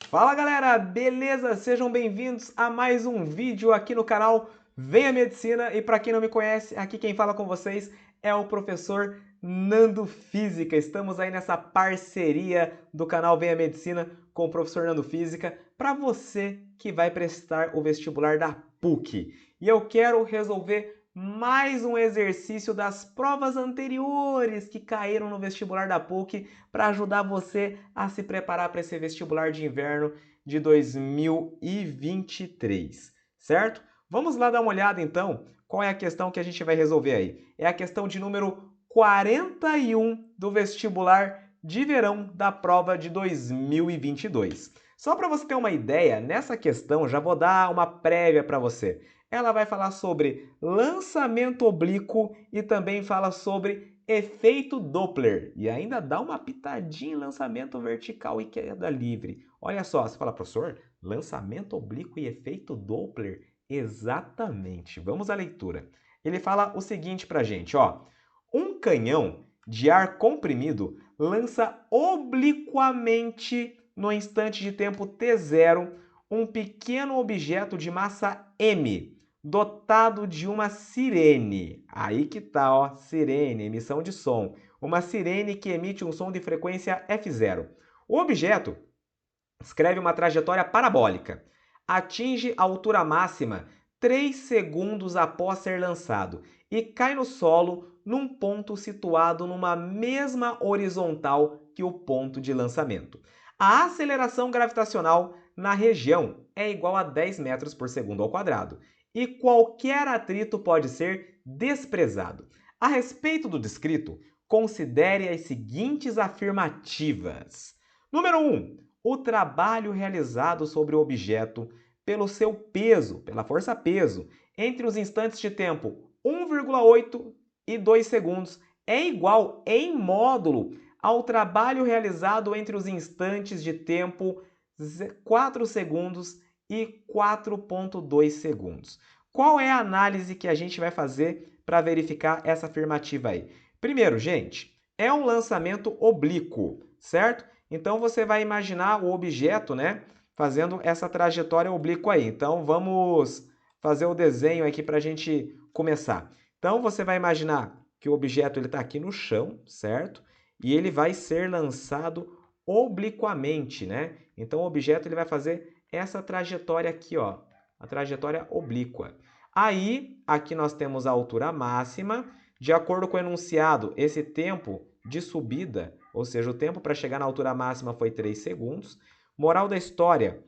Fala galera, beleza? Sejam bem-vindos a mais um vídeo aqui no canal Venha Medicina. E para quem não me conhece, aqui quem fala com vocês é o professor Nando Física. Estamos aí nessa parceria do canal Venha Medicina com o professor Nando Física para você que vai prestar o vestibular da PUC. E eu quero resolver mais um exercício das provas anteriores que caíram no vestibular da PUC para ajudar você a se preparar para esse vestibular de inverno de 2023, certo? Vamos lá dar uma olhada então, qual é a questão que a gente vai resolver aí. É a questão de número 41 do vestibular de verão da prova de 2022. Só para você ter uma ideia, nessa questão já vou dar uma prévia para você. Ela vai falar sobre lançamento oblíquo e também fala sobre efeito Doppler. E ainda dá uma pitadinha em lançamento vertical e queda livre. Olha só, você fala, professor, lançamento oblíquo e efeito Doppler? Exatamente. Vamos à leitura. Ele fala o seguinte pra gente, ó. Um canhão de ar comprimido lança obliquamente no instante de tempo t0 um pequeno objeto de massa m, dotado de uma sirene. Aí que tá, ó, sirene, emissão de som. Uma sirene que emite um som de frequência F0. O objeto escreve uma trajetória parabólica. Atinge a altura máxima 3 segundos após ser lançado e cai no solo num ponto situado numa mesma horizontal que o ponto de lançamento. A aceleração gravitacional na região é igual a 10 metros por segundo ao quadrado e qualquer atrito pode ser desprezado. A respeito do descrito, considere as seguintes afirmativas. Número 1. O trabalho realizado sobre o objeto pelo seu peso, pela força-peso, entre os instantes de tempo 1,8 e 2 segundos é igual em módulo ao trabalho realizado entre os instantes de tempo 4 segundos e 4,2 segundos. Qual é a análise que a gente vai fazer para verificar essa afirmativa aí? Primeiro, gente, é um lançamento oblíquo, certo? Então você vai imaginar o objeto, né, fazendo essa trajetória oblíqua aí. Então vamos fazer o desenho aqui para a gente começar. Então você vai imaginar que o objeto está aqui no chão, certo? E ele vai ser lançado obliquamente, né? Então o objeto ele vai fazer essa trajetória aqui, ó, a trajetória oblíqua. Aí, aqui nós temos a altura máxima. De acordo com o enunciado, esse tempo de subida, ou seja, o tempo para chegar na altura máxima foi 3 segundos. Moral da história,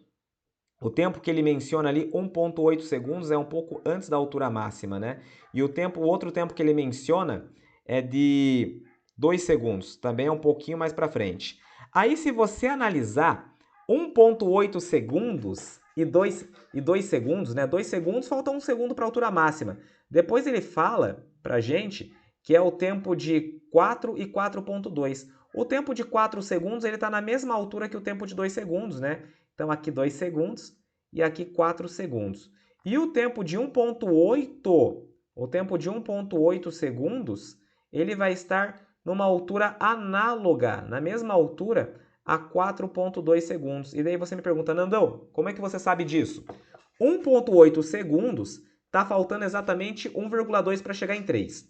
o tempo que ele menciona ali, 1,8 segundos, é um pouco antes da altura máxima, né? E o outro tempo que ele menciona é de 2 segundos, também é um pouquinho mais para frente. Aí, se você analisar 1,8 segundos e 2 segundos, né? 2 segundos, falta 1 segundo para a altura máxima. Depois ele fala para a gente que é o tempo de 4 e 4,2. O tempo de 4 segundos ele está na mesma altura que o tempo de 2 segundos, né? Então, aqui 2 segundos e aqui 4 segundos. E o tempo de 1,8 segundos, ele vai estar numa altura análoga, na mesma altura, a 4,2 segundos. E daí você me pergunta, Nandão, como é que você sabe disso? 1,8 segundos está faltando exatamente 1,2 para chegar em 3.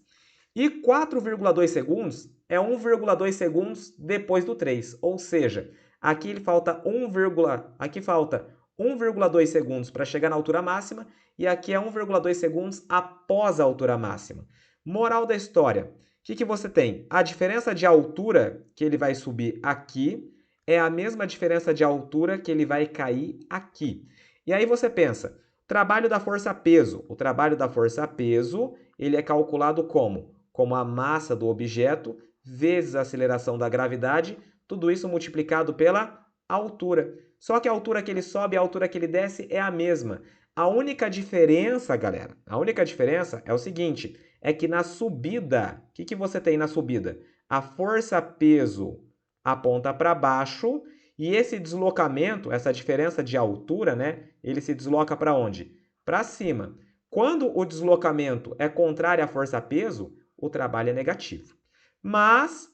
E 4,2 segundos é 1,2 segundos depois do 3. Ou seja, aqui falta 1,2 segundos para chegar na altura máxima e aqui é 1,2 segundos após a altura máxima. Moral da história. O que você tem? A diferença de altura que ele vai subir aqui é a mesma diferença de altura que ele vai cair aqui. E aí você pensa, trabalho da força-peso. O trabalho da força-peso, ele é calculado como? Como a massa do objeto vezes a aceleração da gravidade, tudo isso multiplicado pela altura. Só que a altura que ele sobe e a altura que ele desce é a mesma. A única diferença, galera, a única diferença é o seguinte, é que na subida, o que você tem na subida? A força-peso aponta para baixo e esse deslocamento, essa diferença de altura, né, ele se desloca para onde? Para cima. Quando o deslocamento é contrário à força-peso, o trabalho é negativo. Mas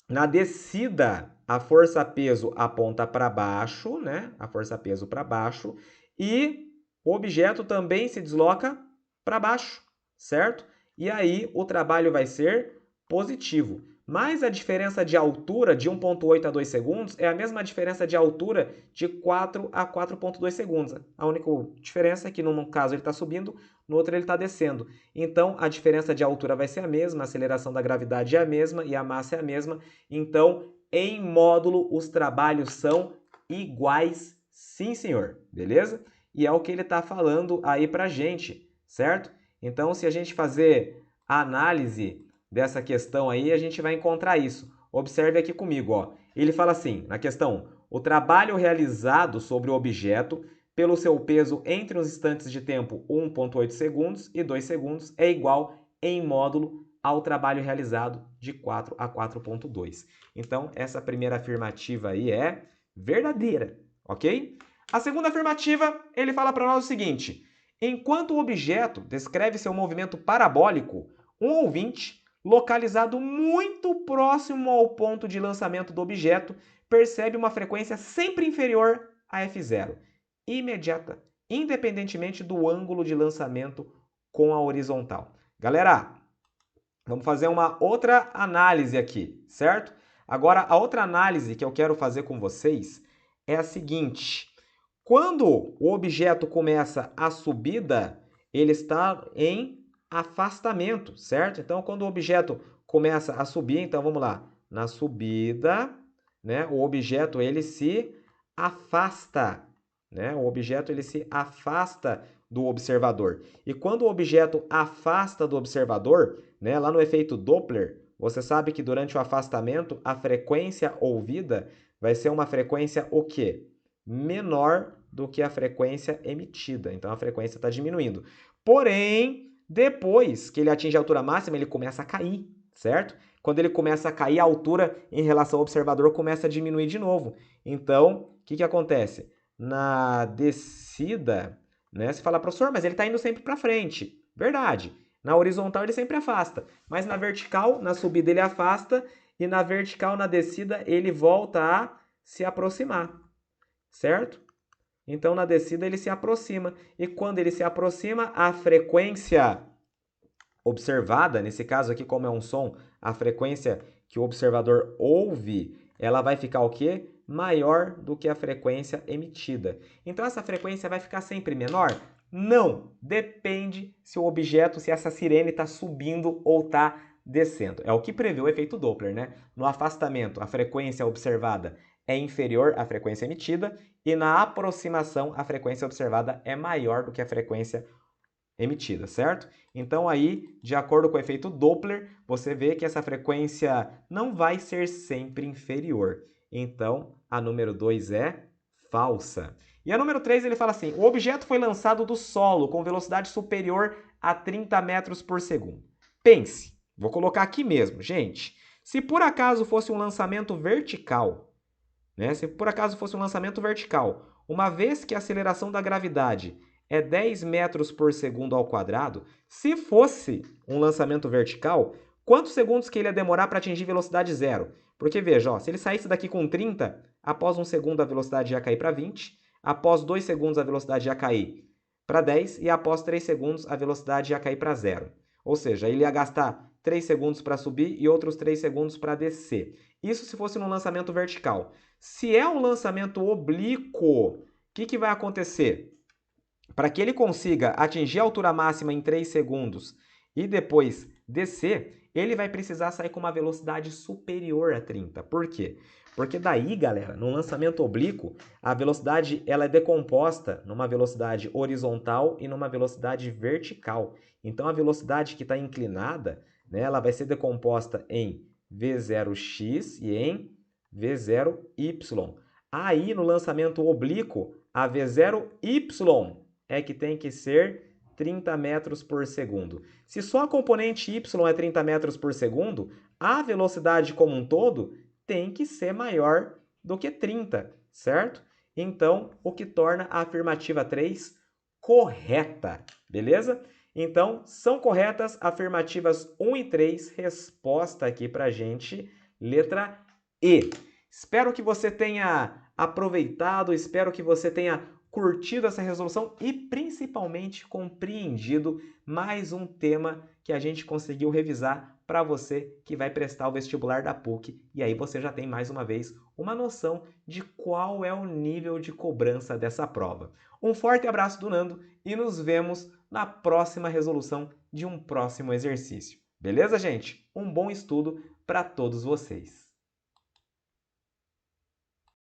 Na descida, a força-peso aponta para baixo, né? A força-peso para baixo. E o objeto também se desloca para baixo, certo? E aí o trabalho vai ser positivo. Mas a diferença de altura de 1,8 a 2 segundos é a mesma diferença de altura de 4 a 4,2 segundos. A única diferença é que num caso ele está subindo, no outro ele está descendo. Então a diferença de altura vai ser a mesma, a aceleração da gravidade é a mesma e a massa é a mesma. Então, em módulo, os trabalhos são iguais, sim senhor, beleza? E é o que ele está falando aí pra gente, certo? Então, se a gente fazer a análise dessa questão aí, a gente vai encontrar isso. Observe aqui comigo, ó. Ele fala assim, na questão, o trabalho realizado sobre o objeto pelo seu peso entre os instantes de tempo 1,8 segundos e 2 segundos é igual em módulo ao trabalho realizado de 4 a 4,2. Então, essa primeira afirmativa aí é verdadeira, ok? A segunda afirmativa, ele fala para nós o seguinte: enquanto o objeto descreve seu movimento parabólico, um ouvinte, localizado muito próximo ao ponto de lançamento do objeto, percebe uma frequência sempre inferior a F0, imediata, independentemente do ângulo de lançamento com a horizontal. Galera, vamos fazer uma outra análise aqui, certo? Agora, a outra análise que eu quero fazer com vocês é a seguinte: quando o objeto começa a subida, ele está em afastamento, certo? Então, quando o objeto começa a subir, então vamos lá, na subida, né? O objeto ele se afasta, né? O objeto ele se afasta do observador. E quando o objeto afasta do observador, né, lá no efeito Doppler, você sabe que durante o afastamento a frequência ouvida vai ser uma frequência o quê? Menor do que a frequência emitida. Então a frequência está diminuindo. Porém, depois que ele atinge a altura máxima, ele começa a cair, certo? Quando ele começa a cair, a altura em relação ao observador começa a diminuir de novo. Então, o que acontece? Na descida, né, você fala, professor, mas ele está indo sempre para frente. Verdade. Na horizontal ele sempre afasta, mas na vertical, na subida ele afasta e na vertical, na descida, ele volta a se aproximar, certo? Então na descida ele se aproxima e quando ele se aproxima, a frequência observada, nesse caso aqui como é um som, a frequência que o observador ouve, ela vai ficar o quê? Maior do que a frequência emitida. Então essa frequência vai ficar sempre menor? Não, depende se o objeto, se essa sirene está subindo ou está descendo. É o que prevê o efeito Doppler, né? No afastamento, a frequência observada é inferior à frequência emitida e na aproximação, a frequência observada é maior do que a frequência emitida, certo? Então aí, de acordo com o efeito Doppler, você vê que essa frequência não vai ser sempre inferior. Então, a número 2 é falsa. E a número 3 ele fala assim: o objeto foi lançado do solo com velocidade superior a 30 metros por segundo. Pense, vou colocar aqui mesmo, gente. Se por acaso fosse um lançamento vertical, né? Se por acaso fosse um lançamento vertical, uma vez que a aceleração da gravidade é 10 metros por segundo ao quadrado, se fosse um lançamento vertical, quantos segundos que ele ia demorar para atingir velocidade zero? Porque veja, ó, se ele saísse daqui com 30, após um segundo a velocidade ia cair para 20, após 2 segundos a velocidade ia cair para 10 e após 3 segundos a velocidade ia cair para zero. Ou seja, ele ia gastar 3 segundos para subir e outros 3 segundos para descer. Isso se fosse num lançamento vertical. Se é um lançamento oblíquo, o que vai acontecer? Para que ele consiga atingir a altura máxima em 3 segundos e depois descer, ele vai precisar sair com uma velocidade superior a 30. Por quê? Porque daí, galera, no lançamento oblíquo, a velocidade ela é decomposta numa velocidade horizontal e numa velocidade vertical. Então, a velocidade que está inclinada, né, ela vai ser decomposta em V0x e em V0y. Aí, no lançamento oblíquo, a V0y é que tem que ser 30 metros por segundo. Se só a componente y é 30 metros por segundo, a velocidade como um todo tem que ser maior do que 30, certo? Então, o que torna a afirmativa 3 correta, beleza? Então, são corretas afirmativas 1 e 3, resposta aqui pra gente Letra E. Espero que você tenha aproveitado, espero que você tenha curtido essa resolução e principalmente compreendido mais um tema que a gente conseguiu revisar para você que vai prestar o vestibular da PUC. E aí você já tem mais uma vez uma noção de qual é o nível de cobrança dessa prova. Um forte abraço do Nando e nos vemos na próxima resolução de um próximo exercício. Beleza, gente? Um bom estudo para todos vocês.